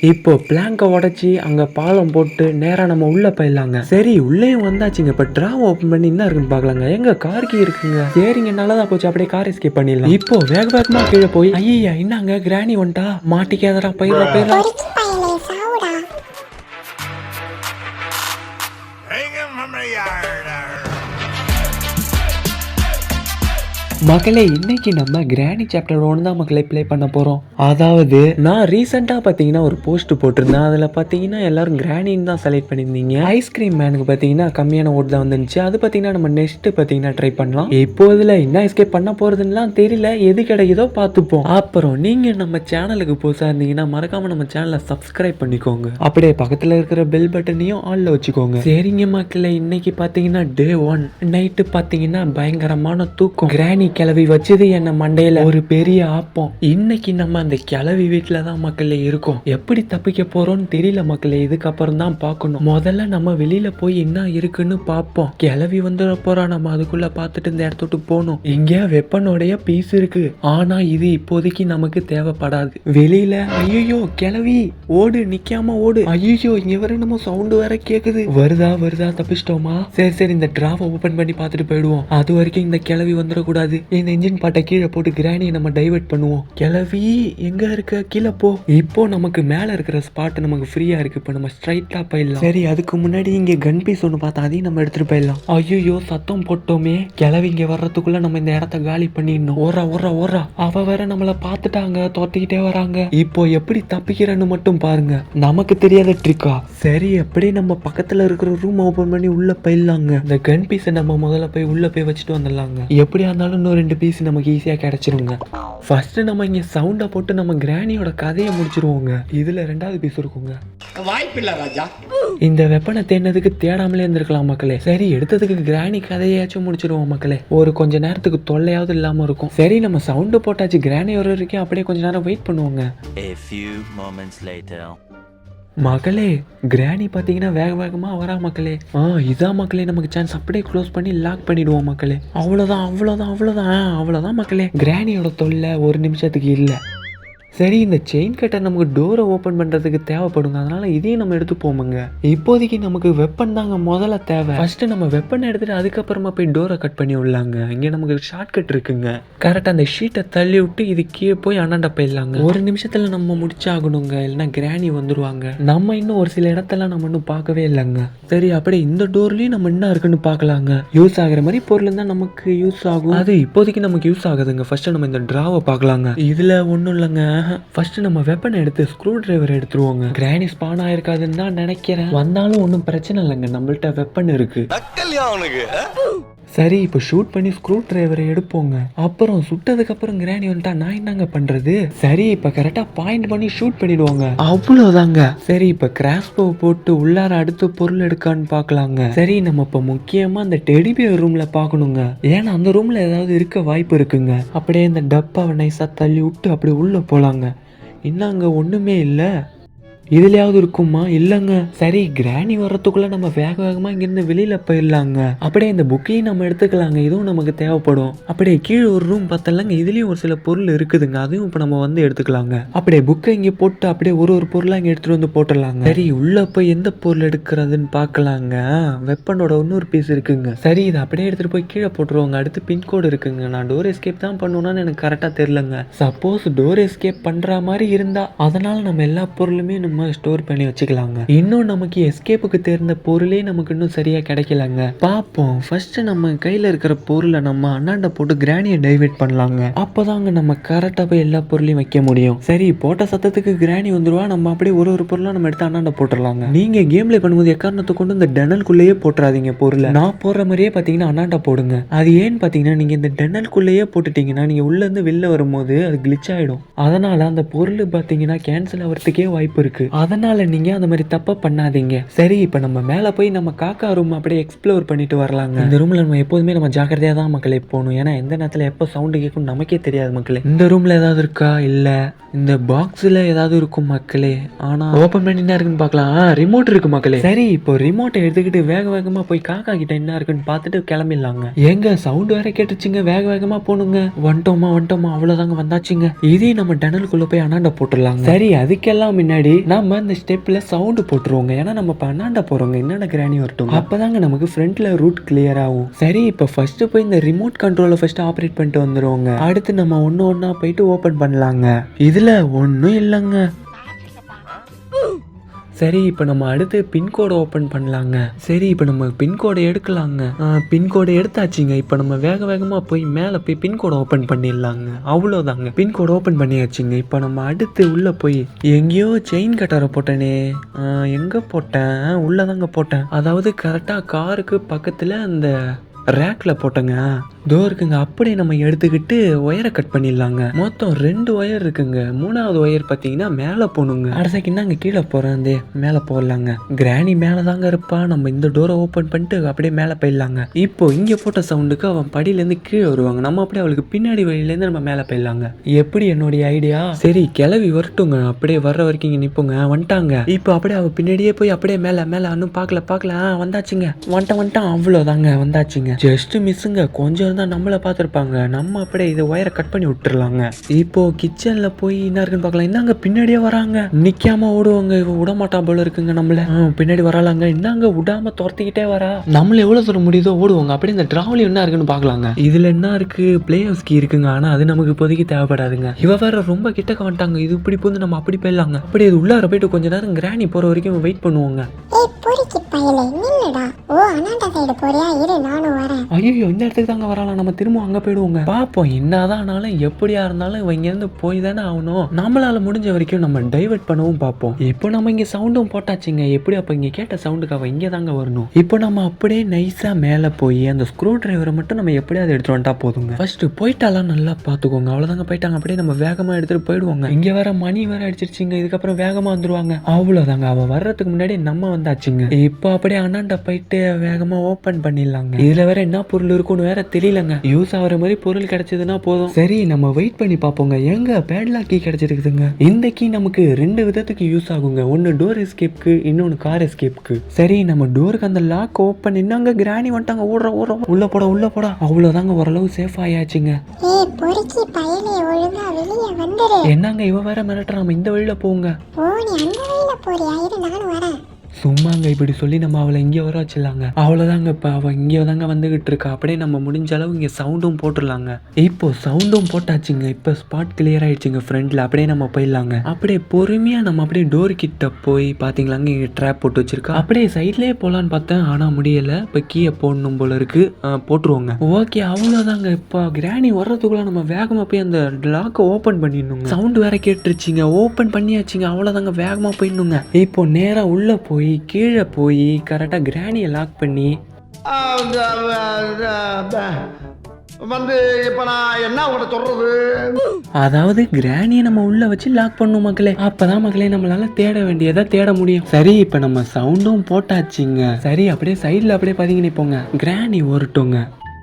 இப்போ பிளாங்க உடைச்சி அங்க பாலம் போட்டு நேரா நம்ம உள்ள போயிடலாங்க. சரி உள்ளேயும் வந்தாச்சுங்க. இப்ப டிராவ் ஓபன் பண்ணி என்ன இருக்குன்னு பாக்கலாங்க. எங்க கார் கீ இருக்குங்க. சரிங்க நல்லதா போச்சு. அப்படியே கார் எஸ்கேப் பண்ணிடலாம். இப்போ வேக வேகமா கீழே போய் ஐயா என்னங்க கிராணி வந்துட்டா மாட்டிக்காதடா போயிடலாம். மக்களே இன்னைக்கு நம்ம கிராணி சாப்டர் 1 தான் மக்களை ப்ளே பண்ண போகிறோம். அதாவது நான் ரீசெண்டாக பார்த்தீங்கன்னா ஒரு போஸ்ட் போட்டிருந்தேன். அதில் பார்த்தீங்கன்னா எல்லாரும் கிராணின்னு தான் செலக்ட் பண்ணியிருந்தீங்க. ஐஸ்கிரீம் மேனுக்கு பார்த்தீங்கன்னா கம்மியான ஓட்டு தான் வந்துருந்துச்சு. அது பார்த்தீங்கன்னா நம்ம நெக்ஸ்ட் பார்த்தீங்கன்னா ட்ரை பண்ணலாம். இப்போ இதில் என்ன எஸ்கேப் பண்ண போகிறதுலாம் தெரியல. எது கிடைக்குதோ பார்த்துப்போம். அப்புறம் நீங்கள் நம்ம சேனலுக்கு புதுசாக இருந்தீங்கன்னா மறக்காமல் நம்ம சேனலை சப்ஸ்கிரைப் பண்ணிக்கோங்க. அப்படியே பக்கத்தில் இருக்கிற பெல் பட்டனையும் ஆனில் வச்சுக்கோங்க. சரிங்க மக்களே இன்னைக்கு பார்த்தீங்கன்னா டே 1 நைட்டு பார்த்தீங்கன்னா பயங்கரமான தூக்கம். கிராணி கிளவி வச்சது என்ன மண்டையில ஒரு பெரிய ஆப்பம். இன்னைக்கு நம்ம அந்த கிளவி வீட்டுல தான் மக்களே இருக்கோம். எப்படி தப்பிக்க போறோம்னு தெரியல மக்களே. இதுக்கப்புறம் தான் பார்க்கணும். முதல்ல நம்ம வெளியில போய் என்ன இருக்குன்னு பார்ப்போம். கிளவி வந்துட போறா. நம்ம அதுக்குள்ள பார்த்துட்டு இந்த இடத்துட்டு போகணும். இங்க வெப்பனோடைய பீஸ் இருக்கு. ஆனா இது இப்போதைக்கு நமக்கு தேவைப்படாது. வெளியில ஐயோ கிளவி ஓடு, நிக்காம ஓடு. ஐயோ இங்க வர நம்ம சவுண்ட் வேற கேக்குது. வருதா தப்பிச்சிட்டோமா? சரி இந்த டிராவ் ஓபன் பண்ணி பார்த்துட்டு போயிடுவோம். அது வரைக்கும் இந்த கிளவி வந்துடக்கூடாது. இந்த இன்ஜின் பாட்டை கீழே போட்டு கிராணியை நம்ம டைவர்ட் பண்ணுவோம். கிளவி எங்க இருக்க? கீழே போ. இப்போ நமக்கு மேல இருக்கிற ஸ்பாட் நமக்கு ஃப்ரீயா இருக்கு. இப்போ நம்ம ஸ்ட்ரைட்டா போயிடலாம். சரி அதுக்கு முன்னாடி இங்க கன் பீஸ் ஒன்று பார்த்தா அதையும் நம்ம எடுத்துட்டு போயிடலாம். ஐயோ சத்தம் போட்டோமே. கிளவி இங்க வர்றதுக்குள்ள நம்ம இந்த இடத்த காலி பண்ணிடணும். ஓரா அவ வேற நம்மள பார்த்துட்டாங்க, தோத்திக்கிட்டே வராங்க. இப்போ எப்படி தப்பிக்கிறன்னு மட்டும் பாருங்க. நமக்கு தெரியாத ட்ரிக்கா? சரி எப்படி நம்ம பக்கத்துல இருக்கிற ரூம் ஓபன் பண்ணி உள்ள போயிடலாங்க. இந்த கன் பீஸை நம்ம முதல்ல போய் உள்ள போய் வச்சுட்டு வந்துடலாங்க. எப்படியா இருந்தாலும் இன்னும் 2 பீஸ் நமக்கு ஈஸியா கிடைச்சிருங்க. ஃபர்ஸ்ட் நம்ம இங்க சவுண்ட போட்டு நம்ம கிராணியோட கதையை முடிச்சிருவோங்க. இதுல 2வது பீஸ் இருக்குங்க. வாய்ப்பில்லை ராஜா. இந்த வெப்பனை தேடினதுக்கு தேடாமலே இருந்திருக்கலாம் மக்களே. சரி எடுத்ததுக்கு கிராணி கதையாச்சும் முடிச்சிருவோம் மக்களே. ஒரு கொஞ்ச நேரத்துக்கு தொல்லையாவது இல்லாம இருக்கும். சரி நம்ம சவுண்ட் போட்டாச்சு. கிராணி வர வரைக்கும் அப்படியே கொஞ்ச நேரம் வெயிட் பண்ணுவோங்க. A few moments later. மக்களே கிராணி பார்த்தீங்கன்னா வேகமா வரா மக்களே. இதான் மக்களே நமக்கு சான்ஸ். அப்படியே க்ளோஸ் பண்ணி லாக் பண்ணிடுவோம் மக்களே. அவ்வளோதான் மக்களே. கிராணியோட தொல்லை ஒரு நிமிஷத்துக்கு இல்லை. சரி இந்த செயின் கட்டர் நமக்கு டோரை ஓப்பன் பண்ணுறதுக்கு தேவைப்படுங்க. அதனால இதையும் நம்ம எடுத்து போமுங்க. இப்போதைக்கு நமக்கு வெப்பன் தாங்க முதல்ல தேவை. ஃபர்ஸ்ட் நம்ம வெப்பன் எடுத்துட்டு அதுக்கப்புறமா போய் டோரை கட் பண்ணி விடலாங்க. இங்கே நமக்கு ஷார்ட் கட் இருக்குங்க. கரெக்டாக அந்த ஷீட்டை தள்ளி விட்டு இது கீழே போய் அண்ணாண்ட போயிடலாங்க. ஒரு நிமிஷத்தில் நம்ம முடிச்சாகணுங்க, இல்லைன்னா கிராணி வந்துடுவாங்க. நம்ம இன்னும் ஒரு சில இடத்தெல்லாம் நம்ம இன்னும் பார்க்கவே இல்லைங்க. சரி அப்படியே இந்த டோர்லேயும் நம்ம என்ன இருக்குன்னு பார்க்கலாங்க. யூஸ் ஆகிற மாதிரி பொருள் தான் நமக்கு யூஸ் ஆகும். அது இப்போதைக்கு நமக்கு யூஸ் ஆகுதுங்க. ஃபர்ஸ்ட் நம்ம இந்த டிராவை பார்க்கலாங்க. இதில் ஒன்றும் இல்லைங்க. ஃபர்ஸ்ட் நம்ம வெப்பன் எடுத்து ஸ்க்ரூ டிரைவர் எடுத்துருவோங்க. கிராணி ஸ்பான் ஆயிருக்காதுன்னு தான் நினைக்கிறேன். வந்தாலும் ஒன்றும் பிரச்சனை இல்லைங்க. நம்மள்ட்ட வெப்பன் இருக்கு. சரி இப்போ ஷூட் பண்ணி ஸ்க்ரூ டிரைவரை எடுப்போங்க. அப்புறம் சுட்டதுக்கு அப்புறம் கிராணி வந்துட்டா நான் என்னங்க பண்றது? சரி இப்போ கரெக்டா பாயிண்ட் பண்ணி ஷூட் பண்ணிடுவாங்க. அவ்வளோதாங்க. சரி இப்போ கிராஸ்போ போட்டு உள்ளார அடுத்த பொருள் எடுக்கான்னு பார்க்கலாங்க. சரி நம்ம இப்போ முக்கியமா அந்த டெடிபியர் ரூம்ல பார்க்கணுங்க. ஏன்னா அந்த ரூம்ல ஏதாவது இருக்க வாய்ப்பு இருக்குங்க. அப்படியே இந்த டப்பாவை நைஸா தள்ளி விட்டு அப்படியே உள்ள போலாங்க. இன்னும் அங்க ஒண்ணுமே இல்லை. இதுலயாவது இருக்குமா? இல்லைங்க. சரி கிராணி வர்றதுக்குள்ள நம்ம வேகமா இங்கிருந்து வெளியில போயிடலாங்க. அப்படியே இந்த புக்கையும் நம்ம எடுத்துக்கலாங்க. இதுவும் நமக்கு தேவைப்படும். அப்படியே கீழே ஒரு ரூம் பார்த்தலாங்க. இதுலயும் ஒரு சில பொருள் இருக்குதுங்க. அதையும் இப்போ நம்ம வந்து எடுத்துக்கலாங்க. அப்படியே புக்கை இங்கே போட்டு அப்படியே ஒரு பொருளா இங்கே எடுத்துட்டு வந்து போட்டுடலாங்க. சரி உள்ள போய் எந்த பொருள் எடுக்கிறதுன்னு பார்க்கலாங்க. வெப்பனோட இன்னொரு பீஸ் இருக்குங்க. சரி இதை அப்படியே எடுத்துட்டு போய் கீழே போட்டுருவாங்க. அடுத்து பின்கோடு இருக்குங்க. நான் டோர் எஸ்கேப் தான் பண்ணுவேன்னு எனக்கு கரெக்டாக தெரியலங்க. சப்போஸ் டோர் எஸ்கேப் பண்ற மாதிரி இருந்தா அதனால நம்ம எல்லா பொருளுமே நம்ம ஸ்டோர் பண்ணி வச்சுக்கலாங்க. இன்னும் நமக்கு எஸ்கேப்புக்கு தேர்ந்த பொருளே நமக்கு இன்னும் சரியா கிடைக்கலங்க. பாப்போம். ஃபர்ஸ்ட் நம்ம கையில இருக்கிற பொருளை நம்ம அண்ணாண்ட போட்டு கிராணியை டைவர்ட் பண்ணலாங்க. அப்பதாங்க நம்ம கரெக்டா போய் எல்லா பொருளையும் வைக்க முடியும். சரி போட்ட சத்தத்துக்கு கிராணி வந்துருவா. நம்ம அப்படியே ஒரு பொருளா நம்ம எடுத்து அண்ணாண்ட போட்டுடலாங்க. நீங்க கேம் பிளே பண்ணும்போது எக்காரணத்தை கொண்டு இந்த டெனல்குள்ளேயே போட்டுறாதீங்க பொருளை. நான் போடுற மாதிரியே பாத்தீங்கன்னா அண்ணாண்ட போடுங்க. அது ஏன்னு பாத்தீங்கன்னா நீங்க இந்த டெனல்குள்ளேயே போட்டுட்டீங்கன்னா நீங்க உள்ள இருந்து வெளில வரும்போது அது கிளிச் ஆயிடும். அதனால அந்த பொருள் பாத்தீங்கன்னா கேன்சல் ஆகிறதுக்கே வாய்ப்பு இருக்கு. அதனால நீங்க அந்த மாதிரி தப்பா பண்ணாதீங்க. சரி இப்ப நம்ம மேல போய் நம்ம காக்கா ரூம் அப்படியே எக்ஸ்ப்ளோர் பண்ணிட்டு வரலாங்க. இந்த ரூம்ல நம்ம எப்போதுமே நம்ம ஜாக்கிரதையா தான் மக்களே போகணும். ஏன்னா எந்த நேரத்துல எப்போ சவுண்ட் கேட்கும் நமக்கே தெரியாது மக்களே. இந்த ரூம்ல ஏதாவது இருக்கா? இல்ல இந்த பாக்ஸ்ல ஏதாவது இருக்கும் மக்களே. ஆனா ஓபன் பண்ணி என்ன இருக்குன்னு பார்க்கலாம். ரிமோட் இருக்கு மக்களே. சரி இப்போ ரிமோட்டை எடுத்துக்கிட்டு வேகமா போய் காக்கா கிட்ட என்ன இருக்குன்னு பார்த்துட்டு கிளம்பிடலாங்க. எங்க சவுண்ட் வேற கேட்டுச்சுங்க. வேகமா போகணுங்க. வந்துட்டோமா அவ்வளவுதாங்க வந்தாச்சுங்க. இதே நம்ம டனலுக்குள்ள போய் அண்ணாண்ட போட்டுடலாங்க. சரி அதுக்கெல்லாம் முன்னாடி நான் நம்ம இந்த ஸ்டெப்ல சவுண்டு போட்டுருவோங்க. ஏன்னா நம்ம பண்ணாண்ட போறோங்க, என்னென்ன கிராணி வரட்டும். அப்பதாங்க நமக்கு ஃப்ரண்ட்ல ரூட் கிளியர் ஆகும். சரி, இப்போ ஃபர்ஸ்ட் போய் இந்த ரிமோட் கண்ட்ரோலை ஃபர்ஸ்ட் ஆப்ரேட் பண்ணிட்டு வந்துருவோங்க. அடுத்து நம்ம ஒண்ணா போயிட்டு ஓபன் பண்ணலாங்க. இதுல ஒன்றும் இல்லைங்க. சரி, இப்போ நம்ம அடுத்து பின்கோடை ஓப்பன் பண்ணலாங்க. சரி, இப்போ நம்ம பின்கோடை எடுக்கலாங்க. பின்கோடை எடுத்தாச்சுங்க. இப்போ நம்ம வேகமாக போய் மேலே போய் பின்கோடை ஓப்பன் பண்ணிடலாங்க. அவ்வளோதாங்க, பின்கோடை ஓப்பன் பண்ணியாச்சுங்க. இப்போ நம்ம அடுத்து உள்ளே போய் எங்கேயோ செயின் கட்டரை போட்டேனே, எங்கே போட்டேன்? உள்ளதாங்க போட்டேன். அதாவது கரெக்டாக காருக்கு பக்கத்தில் அந்த ரேக்கில் போட்டேங்க. தோ இருக்குங்க. அப்படியே நம்ம எடுத்துக்கிட்டு ஒயரை கட் பண்ணிடலாங்க. மொத்தம் 2 ஒயர் இருக்குங்க. 3வது ஒயர் பார்த்தீங்கன்னா மேலே போகணுங்க. அடுத்தக்கு நாங்கள் கீழே போகிறேன், அந்த மேலே போடலாங்க. கிராணி மேலே தாங்க இருப்பா. நம்ம இந்த டோரை ஓப்பன் பண்ணிட்டு அப்படியே மேலே போயிடலாங்க. இப்போ இங்கே போட்ட சவுண்டுக்கு அவன் படியிலேருந்து கீழே வருவாங்க. நம்ம அப்படியே அவளுக்கு பின்னாடி வழியிலேருந்து நம்ம மேலே போயிடலாங்க. எப்படி என்னுடைய ஐடியா? சரி, கிளவி வரட்டுங்க. அப்படியே வர்ற வரைக்கும் இங்கே நிற்போங்க. வந்துட்டாங்க. இப்போ அப்படியே அவள் பின்னாடியே போய் அப்படியே மேலே இன்னும் பார்க்கல வந்தாச்சுங்க. வந்துட்டான். அவ்வளோதாங்க, வந்தாச்சுங்க. ஜஸ்ட் மிஸ்ஸுங்க. கொஞ்சம் தான் நம்மள பார்த்துருப்பாங்க. நம்ம அப்படியே இதை ஒயரை கட் பண்ணி விட்டுறலாங்க. இப்போ கிச்சன்ல போய் என்ன இருக்குன்னு பார்க்கலாம். என்னங்க பின்னாடியே வராங்க. நிக்காம ஓடுவாங்க. இவ விடமாட்டா போல இருக்குங்க. நம்மள பின்னாடி வராலாங்க. என்னங்க விடாம துரத்திக்கிட்டே வரா. நம்மள எவ்வளவு தூரம் முடியுதோ ஓடுவாங்க. அப்படியே இந்த டிராவலி என்ன இருக்குன்னு பார்க்கலாங்க. இதுல என்ன இருக்கு? பிளே ஹவுஸ் கீ இருக்குங்க. ஆனா அது நமக்கு இப்போதைக்கு தேவைப்படாதுங்க. இவ வேற ரொம்ப கிட்டக்க வந்துட்டாங்க. இது இப்படி போந்து நம்ம அப்படி போயிடலாங்க. அப்படி இது உள்ளார போயிட்டு கொஞ்ச நேரம் கிராணி போற வரைக்கும் வெயிட் பண்ணுவாங்க. ஐயோ, இந்த இடத்துக்கு தாங்க வரலாம். நம்ம திரும்ப அங்க போயிடுவோங்க. பாப்போம், என்னதான் ஆனாலும் எப்படியா இருந்தாலும் இவங்க இருந்து போய் தானே ஆகணும். நம்மளால முடிஞ்ச வரைக்கும் நம்ம டைவர்ட் பண்ணவும் பார்ப்போம். இப்போ நம்ம இங்க சவுண்டும் போட்டாச்சுங்க. எப்படி அப்ப இங்க கேட்ட சவுண்டுக்கு அவ இங்க தாங்க வரணும். இப்போ நம்ம அப்படியே நைஸா மேல போய் அந்த ஸ்க்ரூ டிரைவரை மட்டும் நம்ம எப்படியாவது எடுத்துட்டு வந்துட்டா போதுங்க. ஃபர்ஸ்ட் போயிட்டாலாம் நல்லா பாத்துக்கோங்க. அவ்வளவுதாங்க, போயிட்டாங்க. அப்படியே நம்ம வேகமா எடுத்துட்டு போயிடுவோங்க. இங்க வேற மணி வேற அடிச்சிருச்சுங்க. இதுக்கப்புறம் வேகமா வந்துருவாங்க. அவ்வளவுதாங்க, அவ வர்றதுக்கு முன்னாடி நம்ம வந்தாச்சுங்க. இப்போ அப்படியே அண்ணாண்ட போயிட்டு வேகமா ஓபன் பண்ணிடலாங்க. இதுல வேற என்ன பொருள் இருக்குன்னு வேற தெரியலங்க. யூஸ் ஆகிற மாதிரி பொருள் கிடைச்சதுன்னா போதும். சரி, நம்ம வெயிட் பண்ணி பார்ப்போங்க. எங்க பேட்லாக் கீ கிடைச்சிருக்குதுங்க. இந்த கீ நமக்கு 2 விதத்துக்கு யூஸ் ஆகுங்க. ஒன்னு டோர் எஸ்கேப்க்கு, இன்னொன்னு கார் எஸ்கேப்க்கு. சரி, நம்ம டோருக்கு அந்த லாக் ஓப்பன். என்னங்க கிராணி வந்துட்டாங்க. ஓடுற உள்ள போட. அவ்வளவுதாங்க, ஓரளவு சேஃப் ஆயாச்சுங்க. என்னங்க இவ வேற மிரட்டுறாம. இந்த வழியில போங்க. சும்மாங்க இப்படி சொல்லி நம்ம அவளை இங்கே வர வச்சிடலாங்க. அவ்வளோதாங்க. இப்போ அவள் இங்கே தாங்க வந்துகிட்டு இருக்கா. அப்படியே நம்ம முடிஞ்ச அளவு இங்கே சவுண்டும் போட்டுடலாங்க. இப்போ சவுண்டும் போட்டாச்சுங்க. இப்போ ஸ்பாட் கிளியர் ஆயிடுச்சுங்க ஃப்ரண்ட்ல. அப்படியே நம்ம போயிடலாங்க. அப்படியே பொறுமையாக நம்ம அப்படியே டோர் கிட்ட போய் பார்த்தீங்களாங்க, இங்கே ட்ராப் போட்டு வச்சிருக்கா. அப்படியே சைட்லேயே போகலான்னு பார்த்தேன், ஆனால் முடியலை. இப்போ கீயை போடணும் போல இருக்கு. போட்டுருவோங்க. ஓகே, அவ்வளோதாங்க. இப்போ கிராணி வர்றதுக்குள்ள நம்ம வேகமாக போய் அந்த லாக்கை ஓப்பன் பண்ணிடணுங்க. சவுண்டு வேற கேட்டுருச்சுங்க. ஓப்பன் பண்ணியாச்சுங்க. அவ்வளோதாங்க, வேகமாக போயிடணுங்க. இப்போ நேராக உள்ள போய் கீழே போய் கரெக்டா கிராணியை லாக் பண்ணி வந்து இப்ப நான் என்ன உங்கள்கிட்ட சொல்றது, அதாவது கிராணியை நம்ம உள்ள வச்சு லாக் பண்ணும் மக்களே. அப்பதான் மக்களே நம்மளால தேட வேண்டியதை தேட முடியும். சரி, இப்ப நம்ம சவுண்டும் போட்டாச்சுங்க. சரி, அப்படியே சைட்ல அப்படியே பாத்தீங்கன்னு போங்க. கிராணி வரட்டுங்க.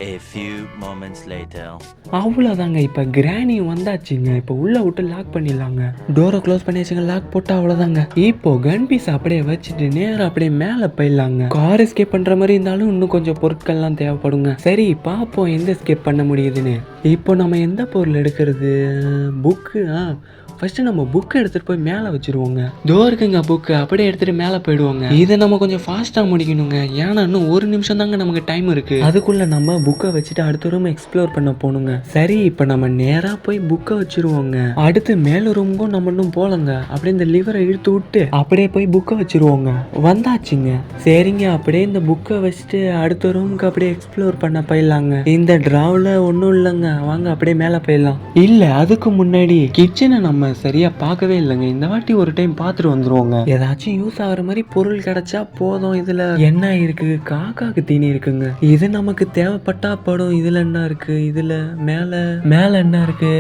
A few moments later. அவ்வளோதாங்க, இப்போ கிராணி வந்தாச்சுங்க. இப்போ உள்ள விட்டு லாக் பண்ணிடலாங்க. டோரை க்ளோஸ் பண்ணியாச்சுங்க. லாக் போட்டா அவ்வளோதாங்க. இப்போ கன் பீஸ் அப்படியே வச்சுட்டு நேரம் அப்படியே மேலே போயிடலாங்க. கார் எஸ்கேப் பண்ற மாதிரி இருந்தாலும் இன்னும் கொஞ்சம் பொருட்கள்லாம் தேவைப்படுங்க. சரி, பார்ப்போம் எந்த எஸ்கேப் பண்ண முடியுதுன்னு. இப்போ நம்ம எந்த பொருள் எடுக்கிறது? புக்கு. ஃபர்ஸ்ட் நம்ம புக்கை எடுத்துட்டு போய் மேலே வச்சிருவோங்க. டோருக்குங்க புக்கு. அப்படியே எடுத்துட்டு மேலே போயிடுவோங்க. இதை நம்ம கொஞ்சம் ஃபாஸ்டா முடிக்கணுங்க. ஏன்னா இன்னும் 1 நிமிஷம் தாங்க நமக்கு டைம் இருக்கு. அதுக்குள்ள நம்ம புக்கை வச்சுட்டு அடுத்த ரூம் எக்ஸ்ப்ளோர் பண்ண போகணுங்க. சரி, இப்போ நம்ம நேரா போய் புக்கை வச்சிருவோங்க. அடுத்து மேல ரூமுக்கும் நம்ம இன்னும் போலங்க. அப்படியே இந்த லிவரை இழுத்து விட்டு அப்படியே போய் புக்கை வச்சிருவோங்க. வந்தாச்சுங்க. சரிங்க, அப்படியே இந்த புக்கை வச்சுட்டு அடுத்த ரூமுக்கு அப்படியே எக்ஸ்ப்ளோர் பண்ண போயிடலாங்க. இந்த டிராவில் ஒன்றும் இல்லைங்க. வாங்க அப்படியே மேலே போயிடலாம். இல்லை, அதுக்கு முன்னாடி கிச்சனை நம்ம சரியா பார்க்கவே இல்லைங்க. இந்த வாட்டி ஒரு டைம் பார்த்துட்டு வந்துருவோங்க. ஏதாச்சும் யூஸ் ஆகுற மாதிரி பொருள் கிடைச்சா போதும். இதுல என்ன இருக்கு? காக்காக்கு தீனி இருக்குங்க. இது நமக்கு தேவைப்பட்டா படும். இதுல என்ன இருக்கு? இதுல மேல என்ன இருக்கு?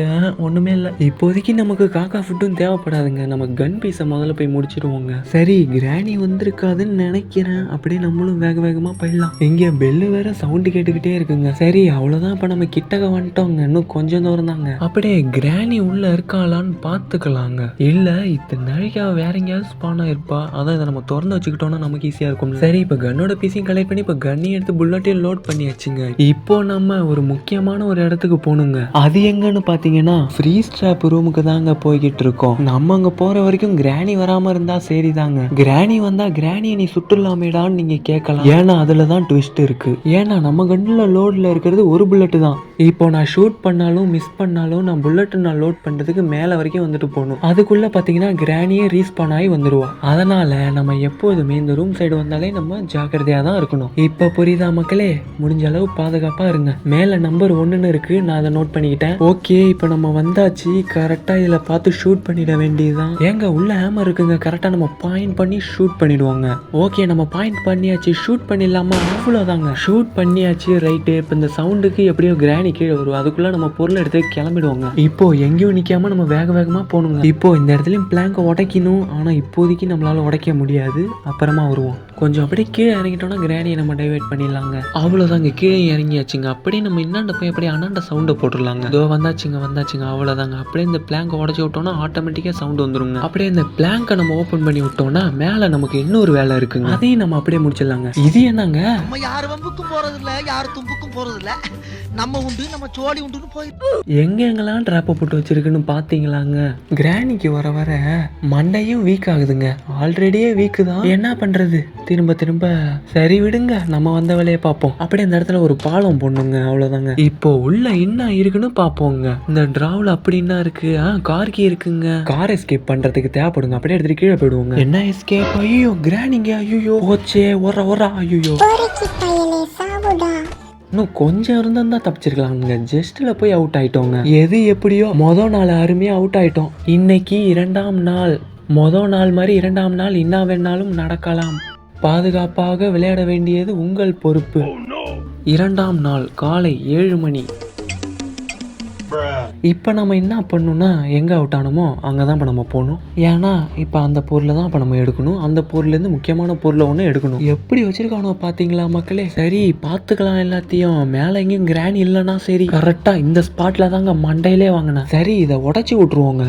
ஒண்ணுமே இல்லை. இப்போதைக்கு நமக்கு காக்கா ஃபுட்டும் தேவைப்படாதுங்க. நம்ம கன் பீஸை முதல்ல போய் முடிச்சிருவோங்க. சரி, கிராணி வந்திருக்காதுன்னு நினைக்கிறேன். அப்படியே நம்மளும் வேகமா போயிடலாம். இங்க பெல்லு வேற சவுண்டு கேட்டுக்கிட்டே இருக்குங்க. சரி, அவ்வளவுதான். இப்ப நம்ம கிட்டக்க வந்துட்டோங்க. இன்னும் கொஞ்சம் தூரம் தாங்க. அப்படியே கிராணி உள்ள இருக்காளான்னு பார்த்துக்கலாங்க. இல்லை இத்தனை நாளைக்கு வேற எங்கேயாவது ஸ்பான் ஆயிருப்பா, அதான் இதை நம்ம திறந்து வச்சுக்கிட்டோம்னா நமக்கு ஈஸியாக இருக்கும். சரி இப்போ கன்னோட பீஸையும் கலெக்ட் பண்ணி இப்போ கன்னையும் எடுத்து புல்லட்டையும் லோட் பண்ணியாச்சுங்க. இப்போ நம்ம ஒரு முக்கியமான ஒரு இடத்துக்கு போகணுங்க. அது எங்கன்னு பார்த்தீங்கன்னா ஃப்ரீஸ் ட்ராப் ரூமுக்கு தாங்க போய்கிட்டு இருக்கோம். நம்ம அங்கே போகிற வரைக்கும் கிராணி வராமல் இருந்தால் சரி தாங்க. கிராணி வந்தால் கிராணியை நீ சுட்டுலாமேடான்னு நீங்கள் கேட்கலாம். ஏன்னா அதில் தான் ட்விஸ்ட் இருக்கு. ஏன்னா நம்ம கன்னில் லோடில் இருக்கிறது ஒரு புல்லட்டு தான். இப்போ நான் ஷூட் பண்ணாலும் மிஸ் பண்ணாலும் நான் புல்லட்டு நான் லோட் பண்ணுறதுக்கு மேலே வரைக்கும் வந்துட்டு போகணும். அதுக்குள்ளே பார்த்தீங்கன்னா கிராணியே ரீஸ்பான் ஆகி வந்துடுவா. அதனால நம்ம எப்போதுமே இந்த ரூம் சைடு வந்தாலே நம்ம ஜாக்கிரதையாக தான் இருக்கணும். இப்போ புரியுதா மக்களே? முடிஞ்ச அளவு பாதுகாப்பாக இருங்க. மேலே நம்பர் 1ன்னு இருக்கு, நான் அதை நோட் பண்ணிக்கிட்டேன். ஓகே இப்போ நம்ம வந்தாச்சு. கரெக்டாக இதில் பார்த்து ஷூட் பண்ணிட வேண்டியதுதான். ஏங்க உள்ள ஹேமர் இருக்குங்க, கரெக்டாக நம்ம பாயிண்ட் பண்ணி ஷூட் பண்ணிடுவாங்க. ஓகே நம்ம பாயிண்ட் பண்ணியாச்சு, ஷூட் பண்ணிடலாமா? அவ்வளோதாங்க, ஷூட் பண்ணியாச்சு. ரைட்டு இப்போ இந்த சவுண்டுக்கு எப்படியோ கிராணி கீழே வரும், அதுக்குள்ளே நம்ம பொருளை எடுத்து கிளம்பிடுவாங்க. இப்போ எங்கேயும் நிற்காம நம்ம வேக வேகமாக போகணுங்க. இப்போ இந்த இடத்துலையும் பிளாங்கை உடைக்கணும், ஆனால் இப்போதைக்கு நம்மளால உடைக்க முடியாது, அப்புறமா வருவோம். கொஞ்சம் அப்படியே கீழே இறங்கிட்டோம்னா கிராணியை நம்ம டைவர்ட் பண்ணிடலாங்க. அவ்வளோதாங்க, கீழே இறங்கியாச்சுங்க. அப்படியே நம்ம இன்னாண்ட போய் அப்படியே அண்ணாண்ட சவுண்டை போட்டுடலாங்க. இதோ வந்தாச்சுங்க. அவ்வளோதாங்க. அப்படியே இந்த பிளாங்கை உடச்சி விட்டோம்னா ஆட்டோமேட்டிக்காக சவுண்ட் வந்துருங்க. அப்படியே இந்த பிளாங்கை நம்ம ஓப்பன் பண்ணி விட்டோம்னா மேலே நமக்கு இன்னொரு வேலை இருக்குங்க, அதையும் நம்ம அப்படியே முடிச்சிடலாங்க. இது என்னங்க, நம்ம யார் வம்புக்கும் போறது இல்ல, யார் தும்புக்கும் போறது இல்ல, நம்ம உண்டு நம்ம சோழி உண்டுன்னு போய் எங்கெங்கெல்லாம் ட்ராப்பை போட்டு வச்சிருக்குன்னு பார்த்தீங்களாங்க. கிராணிக்கு வர வர மண்டையும் வீக் ஆகுதுங்க. ஆல்ரெடியே வீக்கு தான், என்ன பண்ணுறது? திரும்ப சரி விடுங்க, நம்ம வந்த வேலையை பார்ப்போம். அப்படியே இந்த இடத்துல ஒரு பாலம் போடணுங்க. அவ்வளோதாங்க. இப்போ உள்ள என்ன இருக்குன்னு பார்ப்போங்க. இந்த டிராவில் அப்படி என்ன இருக்கு? கார் கீ இருக்குங்க. கார் எஸ்கேப் பண்ணுறதுக்கு தேவைப்படுங்க. அப்படியே எடுத்துட்டு கீழே போயிடுவோங்க. என்ன எஸ்கேப்? ஐயோ கிராணிங்க, ஐயோ போச்சே, ஒரா ஐயோ. இன்னும் கொஞ்சம் இருந்தா தப்பிச்சிருக்கலாங்க. ஜஸ்ட்ல போய் அவுட் ஆயிட்டோங்க. எது எப்படியோ மொதல் நாள் அருமையாக அவுட் ஆயிட்டோம். இன்னைக்கு 2ஆம் நாள். மொதல் நாள் மாதிரி 2ஆம் நாள் என்ன வேணாலும் நடக்கலாம். பாதுகாப்பாக விளையாட வேண்டியது உங்கள் பொறுப்பு. 2ஆம் நாள் காலை 7 மணி. இப்போ நம்ம என்ன பண்ணணும்னா எங்கே அவுட் ஆனோமோ அங்கே தான் இப்போ நம்ம போகணும். ஏன்னா இப்போ அந்த பொருளை தான் இப்போ நம்ம எடுக்கணும். அந்த பொருள்லேருந்து முக்கியமான பொருளை ஒன்று எடுக்கணும். எப்படி வச்சிருக்கானோ பார்த்தீங்களா மக்களே? சரி பார்த்துக்கலாம் எல்லாத்தையும். மேலே எங்கேயும் கிராணி இல்லைன்னா சரி, கரெக்டாக இந்த ஸ்பாட்டில் தாங்க மண்டையிலே வாங்கினேன். சரி இதை உடச்சி விட்ருவோங்க.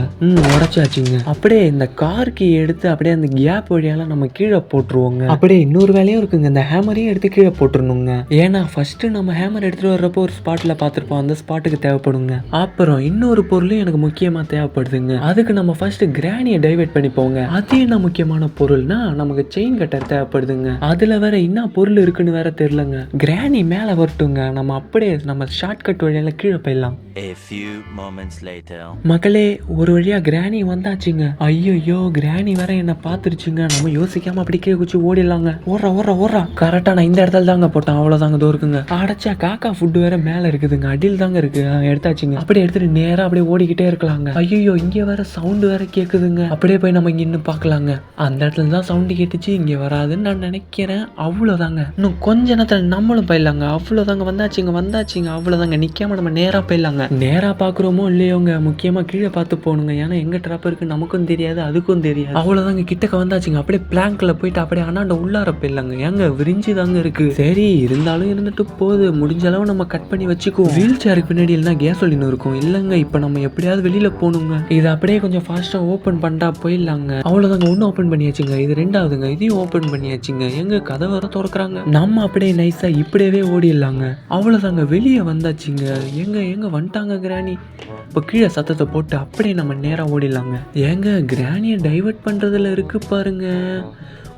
உடச்சாச்சுங்க. அப்படியே இந்த கார் கீ எடுத்து அப்படியே அந்த கேப் வழியால நம்ம கீழே போட்டுருவோங்க. அப்படியே இன்னொரு வேலையும் இருக்குங்க, இந்த ஹேமரையும் எடுத்து கீழே போட்டுருணுங்க. ஏன்னா ஃபர்ஸ்ட் நம்ம ஹேமர் எடுத்துகிட்டு வர்றப்போ ஒரு ஸ்பாட்டில் பார்த்துருப்போம், அந்த ஸ்பாட்டுக்கு தேவைப்படுங்க. அப்புறம் இன்னொரு பொருளும் எனக்கு முக்கியமா தேவைப்படுதுங்க. அதுக்கு நம்ம ஃபர்ஸ்ட் கிராணியை டைவர்ட் பண்ணிப்போங்க. அது என்ன முக்கியமான பொருள்னா நமக்கு செயின் கட்டர் தேவைப்படுதுங்க. அதுல வேற என்ன பொருள் இருக்குன்னு வேற தெரியலங்க. கிராணி மேல வரட்டுங்க, நம்ம அப்படியே நம்ம ஷார்ட் கட் வழியால கீழே போயிடலாம். A few moments later. மக்களே ஒரு வழியா கிராணி வந்தாச்சுங்க. ஐயோ கிராணி வேற என்ன பாத்துருச்சுங்க. நம்ம யோசிக்காம அப்படி கீழே குச்சி ஓடிடலாங்க. ஓடுறா கரெக்டா நான் இந்த இடத்துல தாங்க போட்டேன். அவ்வளவுதாங்க, தோ இருக்குங்க. அடைச்சா காக்கா ஃபுட் வேற மேல இருக்குதுங்க, அடியில் தாங்க இருக்கு. எடுத்தாச்சுங்க. அப்படியே எடுத்துட்டு நேரா அப்படியே ஓடிக்கிட்டே இருக்கலாங்க. ஐயோ இங்க வேற சவுண்ட் வேற கேக்குதுங்க. அப்படியே போய் நம்ம இங்க இன்னும் பாக்கலாங்க. அந்த இடத்துல தான் சவுண்ட் கேட்டுச்சு, இங்க வராதுன்னு நான் நினைக்கிறேன். அவ்வளவுதாங்க, இன்னும் கொஞ்ச நேரத்துல நம்மளும் போயிடலாங்க. அவ்வளவுதாங்க, வந்தாச்சுங்க. அவ்வளவுதாங்க, நிக்காம நம்ம நேரா போயிடலாங்க. நேரா பாக்குறோமோ இல்லையோங்க, முக்கியமா கீழே பார்த்து போகணுங்க. ஏன்னா எங்க ட்ராப் இருக்கு நமக்கும் தெரியாது, அதுக்கும் தெரியாது. அவ்வளவுதாங்க, கிட்டக்க வந்தாச்சுங்க. அப்படியே பிளாங்க்ல போயிட்டு அப்படியே அண்ணாண்ட உள்ளார போயிடலாங்க. ஏங்க விரிஞ்சு தாங்க இருக்கு. சரி இருந்தாலும் இருந்துட்டு போகுது, முடிஞ்ச அளவு நம்ம கட் பண்ணி வச்சுக்குவோம். வீல் சேருக்கு பின்னாடி இல்லைன்னா கேசோலின் இருக்கும். இல்லைங்க இப்போ நம்ம எப்படியாவது வெளியில போகணுங்க. இது அப்படியே கொஞ்சம் ஃபாஸ்டா ஓப்பன் பண்ணிட்டா போயிடலாங்க. அவ்வளவுதாங்க, ஒன்னும் ஓப்பன் பண்ணியாச்சுங்க. இது 2ஆவதுங்க, இதையும் ஓப்பன் பண்ணியாச்சுங்க. எங்க கதை வர திறக்கிறாங்க. நம்ம அப்படியே நைஸா இப்படியே ஓடிடலாங்க. அவ்வளவுதாங்க, வெளியே வந்தாச்சுங்க. எங்க வந்துட்டாங்க கிராணி. இப்போ கீழே சத்தத்தை போட்டு அப்படியே நம்ம நேரா ஓடிடலாங்க. ஏங்க கிராணியை டைவர்ட் பண்றதுல இருக்கு பாருங்க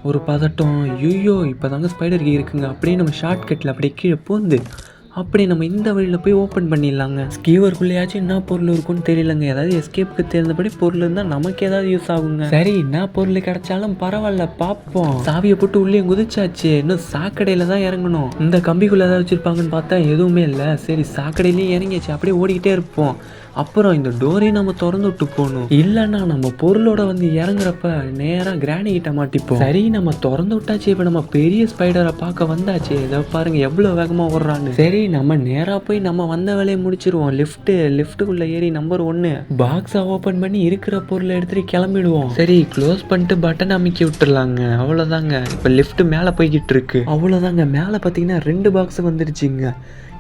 ஒரு பதட்டம். ஐயோ இப்போதாங்க ஸ்பைடர் கீ இருக்குங்க. அப்படியே நம்ம ஷார்ட் கட்டில் அப்படியே கீழே பூந்து அப்படியே நம்ம இந்த வழியில் போய் ஓப்பன் பண்ணிடலாங்க. ஸ்கீவருக்குள்ளேயாச்சும் என்ன பொருள் இருக்குன்னு தெரியலங்க. ஏதாவது எஸ்கேப்புக்கு தெரிந்தபடி பொருள் இருந்தால் நமக்கு ஏதாவது யூஸ் ஆகுங்க. சரி என்ன பொருள் கிடைச்சாலும் பரவாயில்ல, பார்ப்போம். சாவியை போட்டு உள்ளே குதிச்சாச்சு. இன்னும் சாக்கடையில் தான் இறங்கணும். இந்த கம்பிக்குள்ளே ஏதாவது வச்சுருப்பாங்கன்னு பார்த்தா எதுவுமே இல்லை. சரி சாக்கடையிலையும் இறங்கியாச்சு. அப்படியே ஓடிக்கிட்டே இருப்போம். அப்புறம் இந்த டோரையும் நம்ம திறந்து விட்டு போகணும். இல்லைன்னா நம்ம பொருளோட வந்து இறங்குறப்ப நேராக கிராணி கிட்ட மாட்டிப்போம். சரி நம்ம திறந்து விட்டாச்சு. இப்போ நம்ம பெரிய ஸ்பைடரை பார்க்க வந்தாச்சு. இதை பாருங்க எவ்வளோ வேகமாக ஓடுறான்னு. சரி நம்ம நேராக போய் நம்ம வந்த வேலையை முடிச்சிருவோம். லிஃப்ட்டுக்குள்ளே ஏறி நம்பர் 1 பாக்ஸை ஓப்பன் பண்ணி இருக்கிற பொருளை எடுத்துட்டு கிளம்பிடுவோம். சரி க்ளோஸ் பண்ணிட்டு பட்டன் அமைக்கி விட்டுறலாங்க. அவ்வளோதாங்க, இப்போ லிஃப்ட் மேலே போய்கிட்டு இருக்கு. அவ்வளோதாங்க, மேலே பார்த்தீங்கன்னா 2 பாக்ஸ் வந்துருச்சுங்க.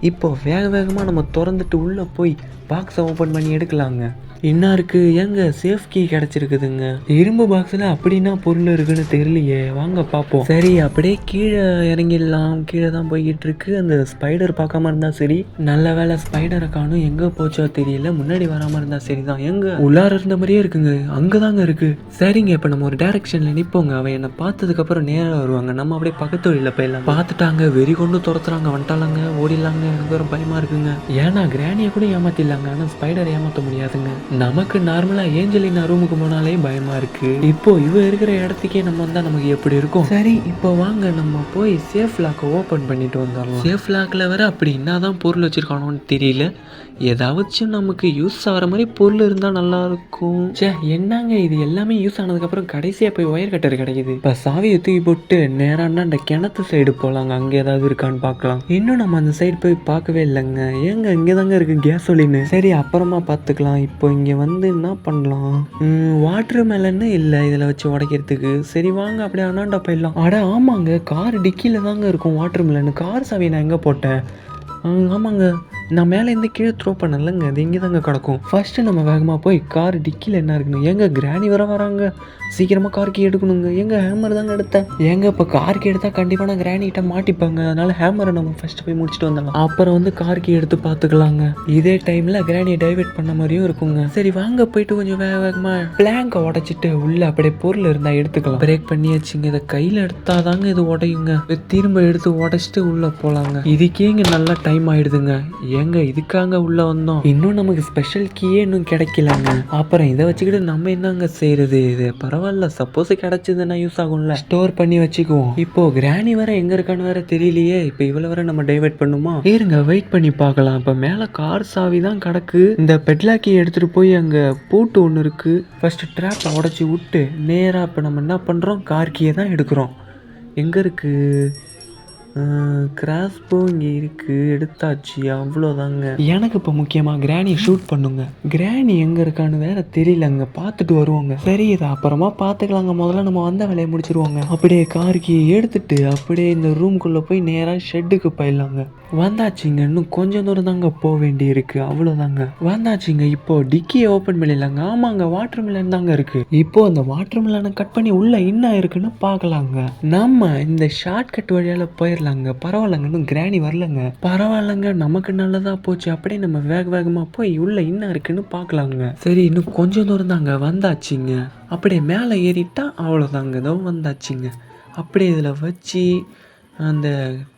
இப்போ வேகமாக நம்ம திறந்துட்டு உள்ளே போய் பாக்ஸை ஓப்பன் பண்ணி எடுக்கலாங்க. என்ன இருக்கு ஏங்க சேஃப் கீ கிடைச்சிருக்குதுங்க. இரும்பு பாக்ஸ்ல அப்படின்னா பொருள் இருக்குன்னு தெரியலையே, வாங்க பாப்போம். சரி அப்படியே கீழே இறங்கிடலாம். கீழே தான் போய்கிட்டு இருக்கு. அந்த ஸ்பைடர் பார்க்காம இருந்தா சரி. நல்ல வேலை ஸ்பைடரை காணும், எங்க போச்சோ தெரியல. முன்னாடி வராம இருந்தா சரிதான். எங்க உள்ளார இருந்த மாதிரியே இருக்குங்க, அங்கதாங்க இருக்கு. சரிங்க இப்ப நம்ம ஒரு டைரக்ஷன்ல நிப்போங்க. அவன் என்ன பார்த்ததுக்கு அப்புறம் நேரம் வருவாங்க, நம்ம அப்படியே பக்கத்து வழியில போயிடலாம். பார்த்துட்டாங்க, வெறி கொண்டு துரத்துறாங்க, வந்துட்டாங்க, ஓடிடலாங்க. எனக்கு வேற பயமா இருக்குங்க. ஏன்னா கிராணியை கூட ஏமாத்திடலாங்க, ஆனா ஸ்பைடர் ஏமாத்த முடியாதுங்க. நமக்கு நார்மலா ஏஞ்சலினா ரூமுக்கு போனாலே பயமா இருக்கு. இப்போ இவ இருக்கிற இடத்துக்கே நம்ம வந்தா நமக்கு எப்படி இருக்கும்? சரி இப்போ வாங்க நம்ம போய் சேஃப் லாக்கை ஓபன் பண்ணிட்டு வந்துடலாம். சேஃப் லாக்ல வேற அப்படி என்னதான் பொருள் வச்சிருக்கானோன்னு தெரியல. ஏதாச்சும் நமக்கு யூஸ் ஆகிற மாதிரி பொருள் இருந்தால் நல்லா இருக்கும். சே என்னங்க இது எல்லாமே யூஸ் ஆனதுக்கப்புறம் கடைசியாக போய் ஒயர் கட்டர் கிடைக்குது. இப்போ சாவியை தூக்கி போட்டு நேரானா அந்த கிணத்து சைடு போகலாங்க, அங்கே ஏதாவது இருக்கான்னு பார்க்கலாம். இன்னும் நம்ம அந்த சைடு போய் பார்க்கவே இல்லைங்க. ஏங்க இங்கே தாங்க இருக்குது கேசோலின்னு. சரி அப்புறமா பார்த்துக்கலாம். இப்போ இங்கே வந்து என்ன பண்ணலாம்? வாட்டர் மெலன்னு இல்லை இதில் வச்சு உடைக்கிறதுக்கு. சரி வாங்க அப்படியே அண்ணாண்டா போயிடலாம். அட ஆமாங்க, கார் டிக்கியில் தாங்க இருக்கும் வாட்டர் மெலன்னு. கார் சாவியை நான் எங்கே போட்டேன்? ஆமாங்க, நான் மேலே இருந்து கீழே த்ரோ பண்ணலங்க, அது இங்கே தாங்க கிடக்கும். ஃபர்ஸ்ட்டு நம்ம வேகமாக போய் கார் டிக்கியில் என்ன இருக்குன்னு. எங்க கிராணி வராங்க, சீக்கிரமாக கார் கீ எடுக்கணுங்க. எங்க ஹேமர் தாங்க எடுத்தேன். எங்க இப்போ கார் கீ எடுத்தால் கண்டிப்பாக நான் கிராணிகிட்ட மாட்டிப்பாங்க, அதனால ஹேமரை நம்ம ஃபர்ஸ்ட் போய் முடிச்சுட்டு வந்துடலாம். அப்புறம் வந்து கார் கீ எடுத்து பார்த்துக்கலாங்க. இதே டைமில் கிராணியை டைவெர்ட் பண்ண மாதிரியும் இருக்குங்க. சரி வாங்க போயிட்டு கொஞ்சம் வேகமாக பிளாங்கை உடைச்சிட்டு உள்ள அப்படியே பொருள் இருந்தால் எடுத்துக்கலாம். பிரேக் பண்ணியாச்சுங்க. இதை கையில் எடுத்தாதாங்க இது உடையுங்க. திரும்ப எடுத்து உடைச்சிட்டு உள்ளே போகலாங்க. இதுக்கே இங்கே நல்லா டைம் ஆயிடுதுங்க. ஏங்க இதுக்காங்க உள்ள வந்தோம், இன்னும் நமக்கு ஸ்பெஷல் கீயே இன்னும் கிடைக்கலங்க. அப்புறம் இதை வச்சுக்கிட்டு நம்ம என்னங்க செய்யறது? இது பரவாயில்ல, சப்போஸ் கிடைச்சதுன்னா யூஸ் ஆகும்ல, ஸ்டோர் பண்ணி வச்சுக்குவோம். இப்போ கிராணி வர எங்க இருக்கான்னு வேற தெரியலையே. இப்போ இவ்வளவு வர நம்ம டைவர்ட் பண்ணுமா? இருங்க வெயிட் பண்ணி பார்க்கலாம். இப்போ மேல கார் சாவி தான் கிடக்கு. இந்த பெட்லாக்கி எடுத்துட்டு போய் அங்க பூட்டு ஒன்று இருக்கு, ஃபர்ஸ்ட் ட்ராப்பை உடச்சி விட்டு நேரா இப்போ நம்ம என்ன பண்றோம், கார் கீயை தான் எடுக்கிறோம். எங்க இருக்கு கிராஸ்போ? இங்கே இருக்குது, எடுத்தாச்சு, அவ்வளோதாங்க. எனக்கு இப்போ முக்கியமாக கிராணி ஷூட் பண்ணுங்க. கிராணி எங்கே இருக்கான்னு வேற தெரியலங்க, பார்த்துட்டு வருவாங்க. சரி இதை அப்புறமா பார்த்துக்கலாங்க, முதல்ல நம்ம வந்த வேலையை முடிச்சிருவாங்க. அப்படியே காருக்கு எடுத்துட்டு அப்படியே இந்த ரூம்குள்ளே போய் நேராக ஷெட்டுக்கு போயிடலாங்க. வந்தாச்சுங்க, இன்னும் கொஞ்சம் தூரம் தாங்க போக வேண்டி இருக்கு, அவ்வளோதாங்க. வந்தாச்சுங்க, இப்போ டிக்கியை ஓப்பன் பண்ணிடலாங்க. ஆமாங்க வாட்டர் மிலன் தாங்க இருக்கு. இப்போ அந்த வாட்டர் மிலனை கட் பண்ணி உள்ள என்ன இருக்குன்னு பார்க்கலாங்க. நம்ம இந்த ஷார்ட் கட் வழியால போயிடலாங்க. பரவாயில்லங்க, இன்னும் கிராணி வரலங்க. பரவாயில்லங்க, நமக்கு நல்லதா போச்சு. அப்படியே நம்ம வேகமா போய் உள்ள என்ன இருக்குன்னு பார்க்கலாங்க. சரி இன்னும் கொஞ்சம் தூரம் தாங்க, வந்தாச்சுங்க. அப்படியே மேலே ஏறிட்டா அவ்வளோதாங்க, இதோ வந்தாச்சுங்க. அப்படியே இதில் வச்சு அந்த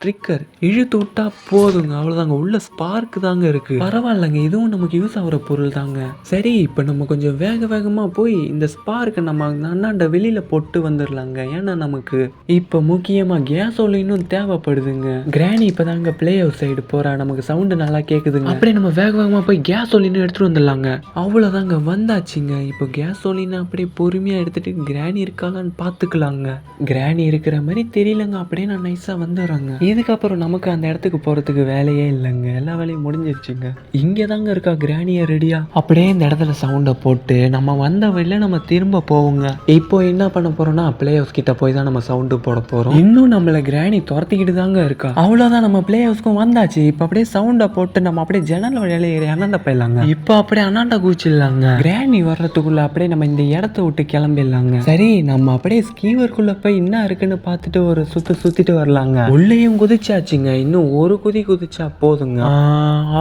ட்ரிக்கர் இழுத்து விட்டா போதுங்க, அவ்வளோதாங்க. உள்ள ஸ்பார்க் தாங்க இருக்கு. பரவாயில்லங்க, இதுவும் நமக்கு யூஸ் ஆகிற பொருள் தாங்க. சரி இப்போ நம்ம கொஞ்சம் வேகமாக போய் இந்த ஸ்பார்க்கை நம்ம அண்ணாண்ட வெளியில போட்டு வந்துடலாங்க. ஏன்னா நமக்கு இப்போ முக்கியமாக கேசோலினும் தேவைப்படுதுங்க. கிராணி இப்போதாங்க பிளே ஹவுஸ் சைடு போறா, நமக்கு சவுண்டு நல்லா கேட்குதுங்க. அப்படியே நம்ம வேகமாக போய் கேசோலின்னு எடுத்துட்டு வந்துடலாங்க. அவ்வளோதாங்க, வந்தாச்சுங்க. இப்போ கேசோலின் அப்படியே பொறுமையாக எடுத்துட்டு கிராணி இருக்காளான்னு பார்த்துக்கலாங்க. கிராணி இருக்கிற மாதிரி தெரியலங்க, அப்படியே நான் நைஸாக வந்துடுறாங்க. இதுக்கப்புறம் நமக்கு அந்த இடத்துக்கு போறதுக்கு வேலையே இல்லைங்க, எல்லா வேலையும் முடிஞ்சிருச்சுங்க. இங்கே தாங்க இருக்கா கிராணியா ரெடியா. அப்படியே இந்த இடத்துல சவுண்டை போட்டு நம்ம வந்த வழியில நம்ம திரும்ப போவோங்க. இப்போ என்ன பண்ண போறோம்னா பிளே ஹவுஸ் கிட்ட போய் தான் நம்ம சவுண்டு போட போறோம். இன்னும் நம்மள கிராணி துரத்திக்கிட்டு தாங்க இருக்கா. அவ்வளோதான், நம்ம பிளே ஹவுஸ்க்கும் வந்தாச்சு. இப்போ அப்படியே சவுண்டை போட்டு நம்ம அப்படியே ஜன்னல் வழியால ஏறி அண்ணாண்ட போயிடலாங்க. இப்போ அப்படியே அண்ணாண்ட குச்சிடலாங்க. கிராணி வர்றதுக்குள்ள அப்படியே நம்ம இந்த இடத்த விட்டு கிளம்பிடலாங்க. சரி நம்ம அப்படியே ஸ்கீவருக்குள்ள போய் என்ன இருக்குன்னு பார்த்துட்டு ஒரு சுத்திட்டு வரலாம். உள்ளேயும் குதிச்சாச்சுங்க, இன்னும் ஒரு குதிச்சா போதுங்க.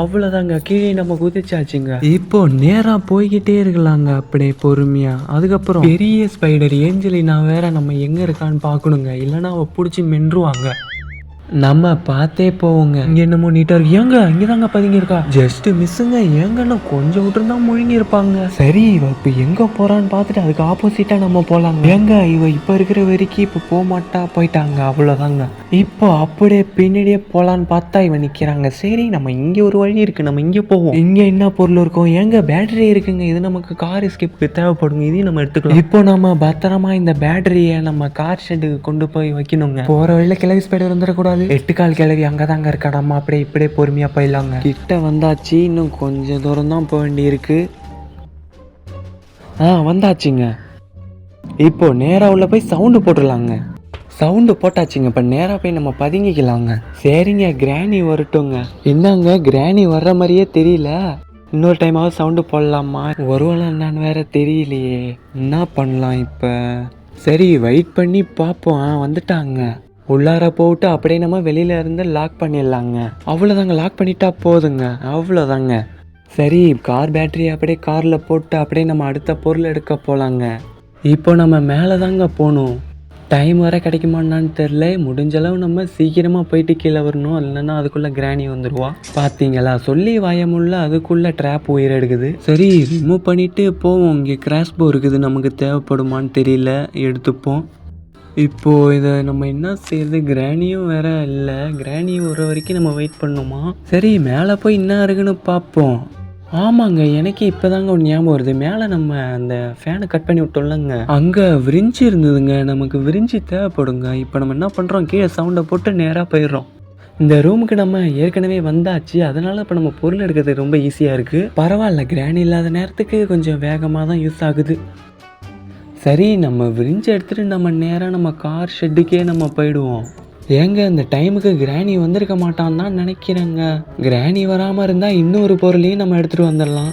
அவ்வளவுதாங்க, கீழே நம்ம குதிச்சாச்சுங்க. இப்போ நேரா போய்கிட்டே இருக்கலாங்க அப்படியே பொறுமையா. அதுக்கப்புறம் பெரிய ஸ்பைடர் ஏஞ்சலினா வேற நம்ம எங்க இருக்கான்னு பாக்கணுங்க, இல்லைன்னா அவ புடிச்சு மென்றுவாங்க. நம்ம பார்த்தே போவோங்க. இங்க என்னமோ நீட்டா இருக்கு. ஏங்க இங்கதாங்க பதுங்கி இருக்கா, ஜஸ்ட் மிஸ்ஸுங்க. ஏங்கன்னா கொஞ்சம் விட்டுருந்தா முழுங்கி இருப்பாங்க. சரி இவ இப்ப எங்க போறான்னு பார்த்துட்டு அதுக்கு ஆப்போசிட்டா நம்ம போலாங்க. ஏங்க இவ இப்ப இருக்கிற வரைக்கும் இப்ப போக மாட்டா, போயிட்டாங்க, அவ்வளவுதாங்க. இப்போ அப்படியே பின்னாடியே போலான்னு பார்த்தா இவன் நிக்கிறாங்க. சரி நம்ம இங்க ஒரு வழி இருக்கு, நம்ம இங்க போவோம். இங்க என்ன பொருள் இருக்கும்? ஏங்க பேட்டரி இருக்குங்க, இது நமக்கு கார் எஸ்கேப்க்கு தேவைப்படுங்க, இதையும் நம்ம எடுத்துக்கலாம். இப்போ நம்ம பத்திரமா இந்த பேட்டரியை நம்ம கார் ஷெட்டுக்கு கொண்டு போய் வைக்கணுங்க. போற வழியில கிளவி ஸ்பைடர் வந்துடக்கூடாது. 8 கால் கிளவி அங்கதாங்க இருக்காடாமா. அப்படியே இப்படியே பொறுமையா போயிடலாங்க. கிட்ட வந்தாச்சு, இன்னும் கொஞ்சம் தூரம் தான் போக வேண்டி இருக்கு. வந்தாச்சுங்க. இப்போ நேரா உள்ள போய் சவுண்டு போட்டுடலாங்க. சவுண்டு போட்டாச்சுங்க. இப்போ நேராக போய் நம்ம பதுங்கிக்கலாங்க. சரிங்க கிராணி வரட்டுங்க. என்னங்க கிராணி வர்ற மாதிரியே தெரியல. இன்னொரு டைமாவது சவுண்டு போடலாமா? வருவாளா என்னன்னு வேற தெரியலையே. என்ன பண்ணலாம் இப்போ? சரி வெயிட் பண்ணி பார்ப்போம். வந்துட்டாங்க. உள்ளார போட்டு அப்படியே நம்ம வெளியில இருந்து லாக் பண்ணிடலாங்க. அவ்வளோதாங்க, லாக் பண்ணிட்டா போதுங்க. அவ்வளோதாங்க. சரி கார் பேட்டரி அப்படியே காரில் போட்டு அப்படியே நம்ம அடுத்த பொருள் எடுக்க போகலாங்க. இப்போ நம்ம மேலே தாங்க போகணும். டைம் வர கிடைக்குமான்னு தெரில. முடிஞ்சளவு நம்ம சீக்கிரமாக போயிட்டு கீழே வரணும். இல்லைன்னா அதுக்குள்ளே கிராணி வந்துடுவா. பார்த்தீங்களா, சொல்லி வாயமுள்ள அதுக்குள்ளே ட்ராப் உயிர் எடுக்குது. சரி ரிமூவ் பண்ணிவிட்டு போவோம். இங்கே கிராஸ்போ இருக்குது, நமக்கு தேவைப்படுமான்னு தெரியல, எடுத்துப்போம். இப்போது இதை நம்ம என்ன செய்யுது? கிராணியும் வேற இல்லை. கிராணி வர வரைக்கும் நம்ம வெயிட் பண்ணோமா? சரி மேலே போய் என்ன இருக்குன்னு பார்ப்போம். ஆமாங்க, எனக்கு இப்போதாங்க ஒரு ஞாபகம் வருது. மேலே நம்ம அந்த ஃபேனை கட் பண்ணி விட்டோம்லங்க, அங்கே விரிஞ்சு இருந்ததுங்க. நமக்கு விரிஞ்சு தேவைப்படுங்க. இப்போ நம்ம என்ன பண்ணுறோம்? கீழே சவுண்டை போட்டு நேராக போயிடுறோம். இந்த ரூமுக்கு நம்ம ஏற்கனவே வந்தாச்சு. அதனால் இப்போ நம்ம பொருள் எடுக்கிறதுக்கு ரொம்ப ஈஸியாக இருக்குது. பரவாயில்ல, கிராணி இல்லாத நேரத்துக்கு கொஞ்சம் வேகமாக தான் யூஸ் ஆகுது. சரி நம்ம விரிஞ்சு எடுத்துகிட்டு நம்ம நேராக நம்ம கார் ஷெட்டுக்கே நம்ம போயிடுவோம். ஏங்க இந்த டைமுக்கு கிராணி வந்திருக்க மாட்டான்னு தான் நினைக்கிறேங்க. கிராணி வராமல் இருந்தால் இன்னொரு பொருளையும் நம்ம எடுத்துகிட்டு வந்துடலாம்.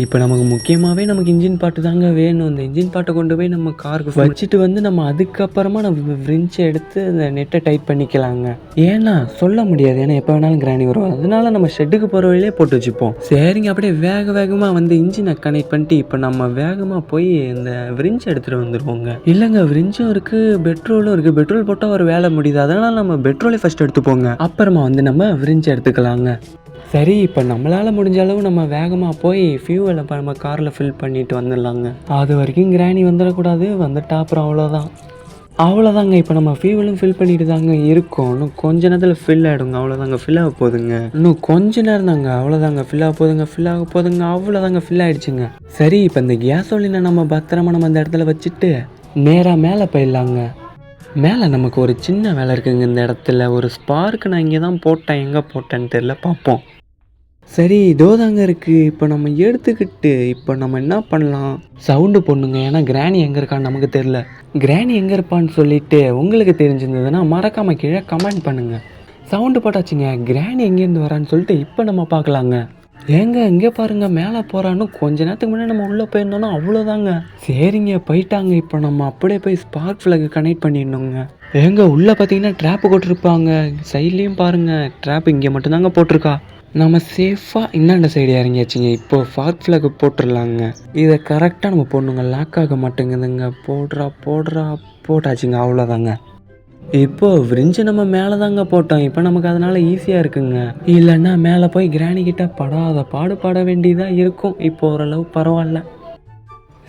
இப்போ நமக்கு முக்கியமாகவே நமக்கு இன்ஜின் பாட்டு தாங்க வேணும். இந்த இன்ஜின் பாட்டை கொண்டு போய் நம்ம காருக்கு வச்சுட்டு வந்து நம்ம அதுக்கப்புறமா நம்ம விரிஞ்சை எடுத்து அந்த நெட்டை டைட் பண்ணிக்கலாங்க. ஏன்னா சொல்ல முடியாது, ஏன்னா எப்போ வேணாலும் கிராணி வரும். அதனால நம்ம ஷெட்டுக்கு போகிற வழியிலே போட்டு வச்சுப்போம். சரிங்க, அப்படியே வேகமாக வந்து இன்ஜினை கனெக்ட் பண்ணிட்டு இப்போ நம்ம வேகமாக போய் இந்த விரிஞ்சை எடுத்துகிட்டு வந்துடுவோங்க. இல்லைங்க, விரிஞ்சும் இருக்குது, பெட்ரோலும் இருக்குது. பெட்ரோல் போட்டால் ஒரு வேலை முடியுது. அதனால் நம்ம பெட்ரோலை ஃபஸ்ட் எடுத்துப்போங்க. அப்புறமா வந்து நம்ம விரிஞ்சை எடுத்துக்கலாங்க. சரி இப்போ நம்மளால் முடிஞ்ச அளவு நம்ம வேகமாக போய் ஃபியூவலை நம்ம காரில் ஃபில் பண்ணிட்டு வந்துடலாங்க. அது வரைக்கும் கிராணி வந்துடக்கூடாது. வந்துட்டா அப்புறம் அவ்வளோதாங்க. இப்போ நம்ம ஃபியூவலும் ஃபில் பண்ணிட்டு தாங்க இருக்கோம். இன்னும் கொஞ்ச நேரத்தில் ஃபில் ஆகிடுங்க. அவ்வளோதாங்க, ஃபில் ஆக போகுதுங்க. இன்னும் கொஞ்ச நேரம் தாங்க. அவ்வளோதாங்க, ஃபில் ஆக போகுதுங்க. அவ்வளோதாங்க, ஃபில் ஆகிடுச்சுங்க. சரி இப்போ இந்த கேஸோலினை நம்ம பத்திரமா நம்ம அந்த இடத்துல வச்சுட்டு நேராக மேலே போயிடலாங்க. மேலே நமக்கு ஒரு சின்ன வேலை இருக்குங்க. இந்த இடத்துல ஒரு ஸ்பார்க் நான் இங்கே தான் போட்டேன். எங்கே போட்டேன்னு தெரில, பார்ப்போம். சரி இதோ தாங்க இருக்குது. இப்போ நம்ம எடுத்துக்கிட்டு இப்போ நம்ம என்ன பண்ணலாம்? சவுண்டு போடணுங்க. ஏன்னா கிராணி எங்கே இருக்கான்னு நமக்கு தெரில. கிராணி எங்கே இருப்பான்னு சொல்லிட்டு உங்களுக்கு தெரிஞ்சிருந்ததுன்னா மறக்காமல் கீழே கமெண்ட் பண்ணுங்கள். சவுண்டு போட்டாச்சுங்க. கிராணி எங்கேருந்து வரான்னு சொல்லிட்டு இப்போ நம்ம பார்க்கலாங்க. ஏங்க இங்கே பாருங்கள், மேலே போகிறான்னு கொஞ்ச நேரத்துக்கு முன்னாடி நம்ம உள்ளே போயிருந்தோன்னா அவ்வளோதாங்க. சரிங்க போயிட்டாங்க. இப்போ நம்ம அப்படியே போய் ஸ்பார்க் ஃப்ளக்கு கனெக்ட் பண்ணிடணுங்க. ஏங்க உள்ளே பார்த்தீங்கன்னா ட்ராப்பு போட்டிருப்பாங்க. சைட்லேயும் பாருங்கள், ட்ராப் இங்கே மட்டும்தாங்க போட்டிருக்கா. நம்ம சேஃபாக இந்தாண்ட சைடு இறங்கியாச்சுங்க. இப்போ ஸ்பார்க் ஃப்ளக்கு போட்டுடலாங்க. இதை கரெக்டாக நம்ம போடணுங்க. லாக் ஆக மாட்டேங்குதுங்க. போட்டாச்சுங்க. அவ்வளோதாங்க. இப்போ விரிஞ்சு நம்ம மேலே தாங்க போட்டோம். இப்போ நமக்கு அதனால் ஈஸியாக இருக்குங்க. இல்லைன்னா மேலே போய் கிராணி கிட்ட பாட வேண்டியதாக இருக்கும். இப்போ ஓரளவு பரவாயில்ல.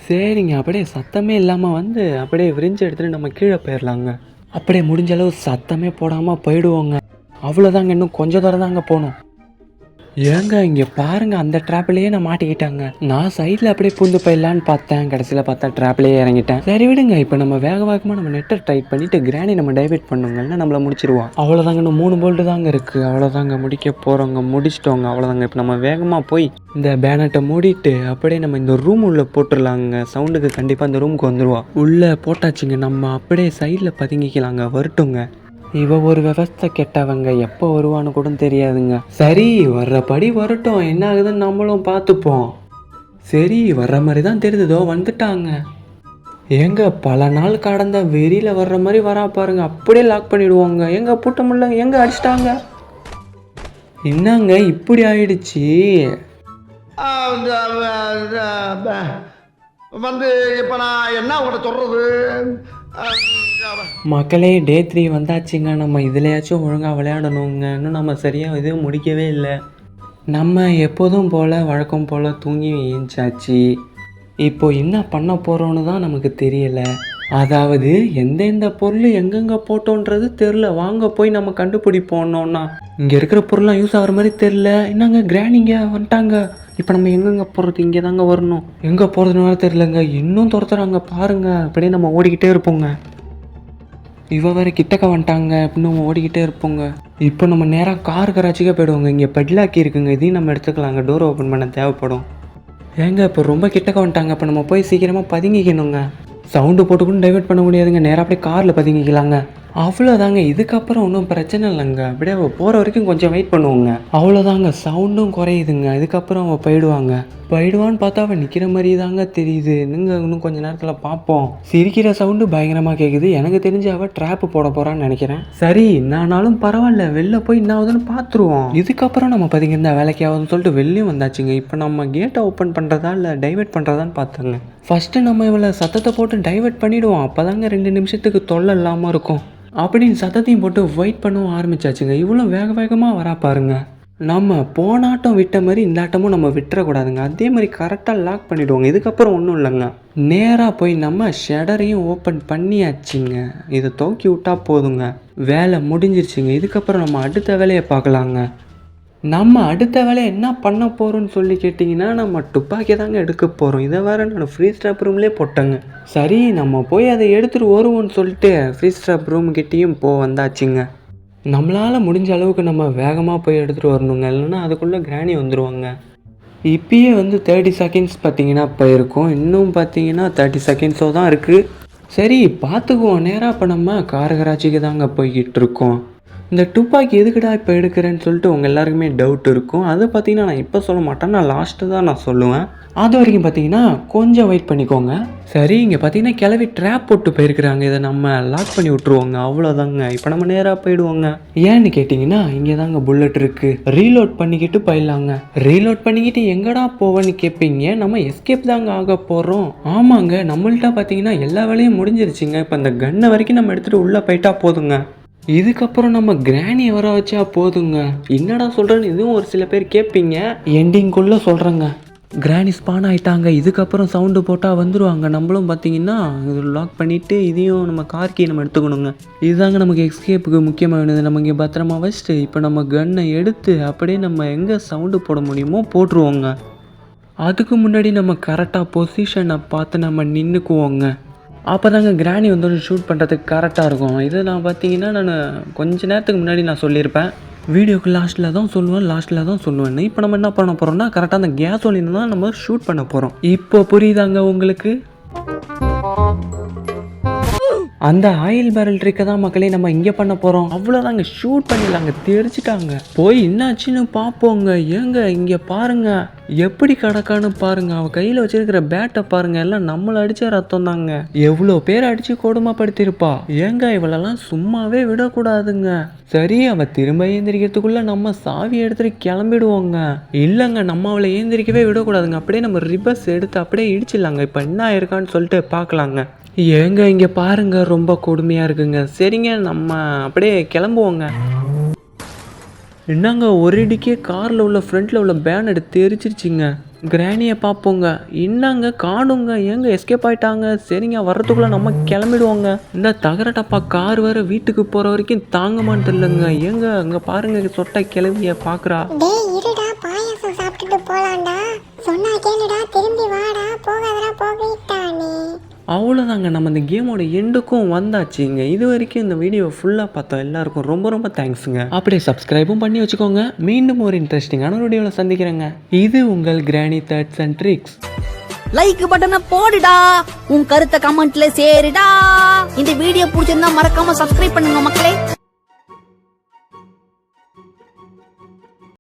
சரிங்க, அப்படியே சத்தமே இல்லாமல் வந்து அப்படியே விரிஞ்சு எடுத்துகிட்டு நம்ம கீழே போயிடலாங்க. அப்படியே முடிஞ்ச அளவு சத்தமே போடாமல் போயிடுவோங்க. அவ்வளோதாங்க, இன்னும் கொஞ்சம் தூரம் தாங்க போகணும். ஏங்க இங்கே பாருங்கள், அந்த ட்ராப்லேயே நான் மாட்டிக்கிட்டாங்க. நான் சைடில் அப்படியே பூந்து போயிடலான்னு பார்த்தேன். கடைசியில் பார்த்தா ட்ராப்லேயே இறங்கிட்டேன். சரி விடுங்க, இப்போ நம்ம வேகமாக நம்ம நெட்டை டைட் பண்ணிவிட்டு கிராணி நம்ம டைவர்ட் பண்ணுங்கன்னா நம்மளை முடிச்சிருவோம். அவ்வளோதாங்க, இன்னும் 3 போல்ட்டு தாங்க இருக்குது. அவ்வளோதாங்க, முடிக்க போகிறோங்க. முடிச்சிட்டோங்க. அவ்வளோதாங்க. இப்போ நம்ம வேகமாக போய் இந்த பேனட்டை மூடிட்டு அப்படியே நம்ம இந்த ரூம் உள்ளே போட்டுடலாங்க. சவுண்டுக்கு கண்டிப்பாக இந்த ரூமுக்கு வந்துடுவா. உள்ளே போட்டாச்சுங்க. நம்ம அப்படியே சைடில் பதுங்கிக்கலாங்க. வரட்டுங்க. இவ ஒரு விவஸ்தை கெட்டவங்க, எப்போ வருவான்னு கூட தெரியாதுங்க. சரி வர்றபடி வரட்டும், என்ன ஆகுதுன்னு நம்மளும் பார்த்துப்போம். சரி வர்ற மாதிரி தான் தெரியுதோ, வந்துட்டாங்க. ஏங்க பல நாள் கடந்த வெறியில் வர்ற மாதிரி வரா பாருங்க. அப்படியே லாக் பண்ணிடுவாங்க. எங்க பூட்ட முடியல, எங்க அடிச்சிட்டாங்க. என்னங்க இப்படி ஆயிடுச்சு? வந்து இப்போ நான் என்ன உங்கள்கிட்ட சொல்கிறது? மக்களே டே 3 வந்தாச்சுங்க. நம்ம இதுலையாச்சும் ஒழுங்காக விளையாடணுங்க. இன்னும் நம்ம சரியாக எதுவும் முடிக்கவே இல்லை. நம்ம எப்போதும் போல் வழக்கம் போல் தூங்கி ஏஞ்சாச்சு. இப்போ என்ன பண்ண போகிறோன்னு தான் நமக்கு தெரியலை. அதாவது எந்தெந்த பொருள் எங்கெங்கே போட்டோன்றது தெரில. வாங்க போய் நம்ம கண்டுபிடிப்போம்னா இங்கே இருக்கிற பொருள்லாம் யூஸ் ஆகிற மாதிரி தெரில. என்னங்க கிராணிங்க வந்துட்டாங்க. இப்போ நம்ம எங்கெங்கே போகிறது? இங்கே தாங்க வரணும். எங்கே போகிறதுனால தெரிலங்க. இன்னும் துரத்துறாங்க பாருங்கள். அப்படியே நம்ம ஓடிக்கிட்டே இருப்போங்க. இவ வேறு கிட்டக்க வந்துட்டாங்க. இன்னும் ஓடிக்கிட்டே இருப்போங்க. இப்போ நம்ம நேராக கார் கராச்சிக்கே போய்டுவோங்க. இங்கே பெட்லாக்கி இருக்குங்க, இதையும் நம்ம எடுத்துக்கலாங்க. டோர் ஓப்பன் பண்ண தேவைப்படும். ஏங்க இப்போ ரொம்ப கிட்டக்க வந்துட்டாங்க. இப்போ நம்ம போய் சீக்கிரமாக பதுங்கிக்கணுங்க. சவுண்டு போட்டுக்கூட டைவர்ட் பண்ண முடியாதுங்க. நேராக அப்படியே காரில் பதுங்கிக்கலாங்க. அவ்வளோதாங்க. இதுக்கப்புறம் ஒன்றும் பிரச்சனை இல்லைங்க. அப்படியே அவள் போகிற வரைக்கும் கொஞ்சம் வெயிட் பண்ணுவோங்க. அவ்வளோதாங்க, சவுண்டும் குறையுதுங்க. இதுக்கப்புறம் அவள் போயிடுவான்னு பார்த்தா அவள் நிற்கிற மாதிரி தாங்க தெரியுது. இன்னும் கொஞ்ச நேரத்தில் பார்ப்போம். சிரிக்கிற சவுண்டு பயங்கரமாக கேட்குது. எனக்கு தெரிஞ்சு அவள் ட்ராப்பு போட போகிறான்னு நினைக்கிறேன். சரி, என்னானாலும் பரவாயில்ல, வெளில போய் என்ன ஆகுதுன்னு பார்த்துருவோம். இதுக்கப்புறம் நம்ம பார்த்தீங்கன்னா வேலைக்கு ஆகுதுன்னு சொல்லிட்டு வெளியும் வந்தாச்சுங்க. இப்போ நம்ம கேட்டை ஓப்பன் பண்ணுறதா இல்லை டைவெர்ட் பண்ணுறதான்னு பார்த்துங்க. ஃபஸ்ட்டு நம்ம இவளை சத்தத்தை போட்டு டைவெர்ட் பண்ணிவிடுவோம். அப்போ தாங்க 2 நிமிஷத்துக்கு தொல்லை இல்லாமல் இருக்கும் அப்படின்னு சத்தத்தையும் போட்டு வெயிட் பண்ணவும் ஆரம்பிச்சாச்சுங்க. இவ்வளோ வேகமாக வரா பாருங்க. நம்ம போனாட்டம் விட்ட மாதிரி இந்த ஆட்டமும் நம்ம விட்டுறக்கூடாதுங்க. அதே மாதிரி கரெக்டாக லாக் பண்ணிவிடுவோங்க. இதுக்கப்புறம் ஒன்றும் இல்லைங்க, நேராக போய் நம்ம ஷட்டரையும் ஓப்பன் பண்ணியாச்சுங்க. இதை தூக்கி விட்டா போதுங்க, வேலை முடிஞ்சிருச்சுங்க. இதுக்கப்புறம் நம்ம அடுத்த வேலையை பார்க்கலாங்க. நம்ம அடுத்த வேலையை என்ன பண்ண போகிறோம்னு சொல்லி கேட்டிங்கன்னா, நம்ம துப்பாக்கி தாங்க எடுக்க போகிறோம். இதை வேறு நான் ஃப்ரீஸ் ட்ராப் ரூம்லேயே போட்டேங்க. சரி, நம்ம போய் அதை எடுத்துகிட்டு வருவோம்னு சொல்லிட்டு ஃப்ரீஸ் ட்ராப் ரூம்கிட்டையும் வந்தாச்சுங்க. நம்மளால் முடிஞ்ச அளவுக்கு நம்ம வேகமாக போய் எடுத்துகிட்டு வரணுங்க, இல்லைன்னா அதுக்குள்ளே கிராணி வந்துடுவாங்க. இப்பயே 30 செகண்ட்ஸ் பார்த்தீங்கன்னா போயிருக்கோம். இன்னும் பார்த்தீங்கன்னா 30 செகண்ட்ஸோ தான் இருக்குது. சரி, பார்த்துக்குவோம். நேராக இப்போ நம்ம காரகராட்சிக்கு தாங்க போய்கிட்டு இருக்கோம். இந்த துப்பாக்கி எதுக்குடா இப்போ எடுக்கிறேன்னு சொல்லிட்டு உங்கள் எல்லாருக்குமே டவுட் இருக்கும். அதை பார்த்தீங்கன்னா நான் இப்போ சொல்ல மாட்டேன், நான் லாஸ்ட்டு தான் நான் சொல்லுவேன். அது வரைக்கும் பார்த்தீங்கன்னா கொஞ்சம் வெயிட் பண்ணிக்கோங்க. சரி, இங்கே பார்த்தீங்கன்னா கிளவி ட்ராப் போட்டு போயிருக்கிறாங்க. இதை நம்ம லாக் பண்ணி விட்ருவோங்க. அவ்வளோதாங்க. இப்போ நம்ம நேராக போயிடுவோங்க. ஏன்னு கேட்டிங்கன்னா, இங்கே தாங்க புல்லட் இருக்குது. ரீலோட் பண்ணிக்கிட்டு போயிடலாங்க. ரீலோட் பண்ணிக்கிட்டு எங்கடா போவேன்னு கேட்பீங்க. நம்ம எஸ்கேப் தாங்க ஆக போகிறோம். ஆமாங்க, நம்மள்ட்ட பார்த்தீங்கன்னா எல்லா வேலையும் முடிஞ்சிருச்சுங்க. இப்போ அந்த கன்னை வரைக்கும் நம்ம எடுத்துகிட்டு உள்ளே போயிட்டா போதுங்க. இதுக்கப்புறம் நம்ம கிராணியை வர வச்சா போதுங்க. என்னடா சொல்கிறேன்னு இதுவும் ஒரு சில பேர் கேட்பீங்க. எண்டிங்குள்ளே சொல்கிறேங்க. கிராணி ஸ்பான் ஆகிட்டாங்க. இதுக்கப்புறம் சவுண்டு போட்டால் வந்துடுவாங்க. நம்மளும் பார்த்தீங்கன்னா இது லாக் பண்ணிவிட்டு இதையும் நம்ம கார்கியை நம்ம எடுத்துக்கணுங்க. இதுதாங்க நமக்கு எஸ்கேப்புக்கு முக்கியமானது. நம்ம இங்கே பத்திரமா வச்சுட்டு இப்போ நம்ம கன்னை எடுத்து அப்படியே நம்ம எங்கே சவுண்டு போட முடியுமோ போட்டுருவோங்க. அதுக்கு முன்னாடி நம்ம கரெக்டாக பொசிஷனை பார்த்து நம்ம நின்றுக்குவோங்க. அப்போ தாங்க கிராணி வந்து ஷூட் பண்ணுறதுக்கு கரெக்டாக இருக்கும். இது நான் பார்த்தீங்கன்னா நான் கொஞ்ச நேரத்துக்கு முன்னாடி நான் சொல்லியிருப்பேன். வீடியோக்கு லாஸ்ட்டில் தான் சொல்லுவேன். இப்போ நம்ம என்ன பண்ண போகிறோம்னா, கரெக்டாக அந்த கேஸ் ஒலின்னு தான் நம்ம ஷூட் பண்ண போகிறோம். இப்போ புரியுதாங்க உங்களுக்கு? அந்த ஆயில் பேரல் ட்ரிக்கை தான் மக்களே நம்ம இங்கே பண்ண போகிறோம். அவ்வளோதாங்க, ஷூட் பண்ணிடலாங்க. தெரிச்சிட்டாங்க. போய் என்னாச்சுன்னு பார்ப்போங்க. ஏங்க இங்கே பாருங்க, எப்படி கிடக்கான்னு பாருங்க. அவள் கையில் வச்சிருக்கிற பேட்டை பாருங்க. எல்லாம் நம்மளை அடித்த ரத்தம் தாங்க. எவ்வளோ பேர் அடித்து கொடுமைப்படுத்தியிருப்பா. ஏங்க இவளெல்லாம் சும்மாவே விடக்கூடாதுங்க. சரி, அவள் திரும்ப ஏந்திரிக்கிறதுக்குள்ளே நம்ம சாவி எடுத்துகிட்டு கிளம்பிடுவோங்க. இல்லைங்க, நம்ம அவளை ஏந்திரிக்கவே விடக்கூடாதுங்க. அப்படியே நம்ம ரிவர்ஸ் எடுத்து அப்படியே இடிச்சிடலாங்க. இப்போ என்ன ஆயிருக்கான்னு சொல்லிட்டு பார்க்கலாங்க. ஏங்க இங்கே பாருங்க, ரொம்ப கொடுமையாக இருக்குங்க. சரிங்க, நம்ம அப்படியே கிளம்புவோங்க. என்னங்க, ஒரு இடிக்கே காரில் உள்ள ஃப்ரண்ட்டில் உள்ள பேனர் தெரிச்சிருச்சிங்க. கிராணியை பார்ப்போங்க. என்னங்க காணுங்க. ஏங்க எஸ்கேப் ஆகிட்டாங்க. சரிங்க, வர்றதுக்குள்ளே நம்ம கிளம்பிடுவோங்க. இந்த தகரட்டப்பா கார் வேறு வீட்டுக்கு போகிற வரைக்கும் தாங்கமான்னு தெரியலங்க. ஏங்க அங்கே பாருங்க, சொட்டை கிளவிய பார்க்குறா. பாயாசம் சாப்பிட்டுட்டு போலாம்டா. சொன்னா கேளுடா, திரும்பி வாடா, போகாதடா, போகிட்டானே. அவ்வளோதாங்க, நம்ம இந்த கேமோட எண்டுக்கும் வந்தாச்சுங்க. இது வரைக்கும் இந்த வீடியோ ஃபுல்லாக பார்த்தோம். எல்லாருக்கும் ரொம்ப ரொம்ப தேங்க்ஸுங்க. அப்படியே சப்ஸ்கிரைபும் பண்ணி வச்சுக்கோங்க. மீண்டும் ஒரு இன்ட்ரெஸ்டிங்கான வீடியோவில் சந்திக்கிறேங்க. இது உங்கள் கிராணி திட்ஸ் அண்ட் ட்ரிக்ஸ். லைக் பட்டனை போடுடா, உன் கருத்தை கமெண்ட்ல சேருடா. இந்த வீடியோ பிடிச்சிருந்தா மறக்காம சப்ஸ்கிரைப் பண்ணுங்க மக்களே.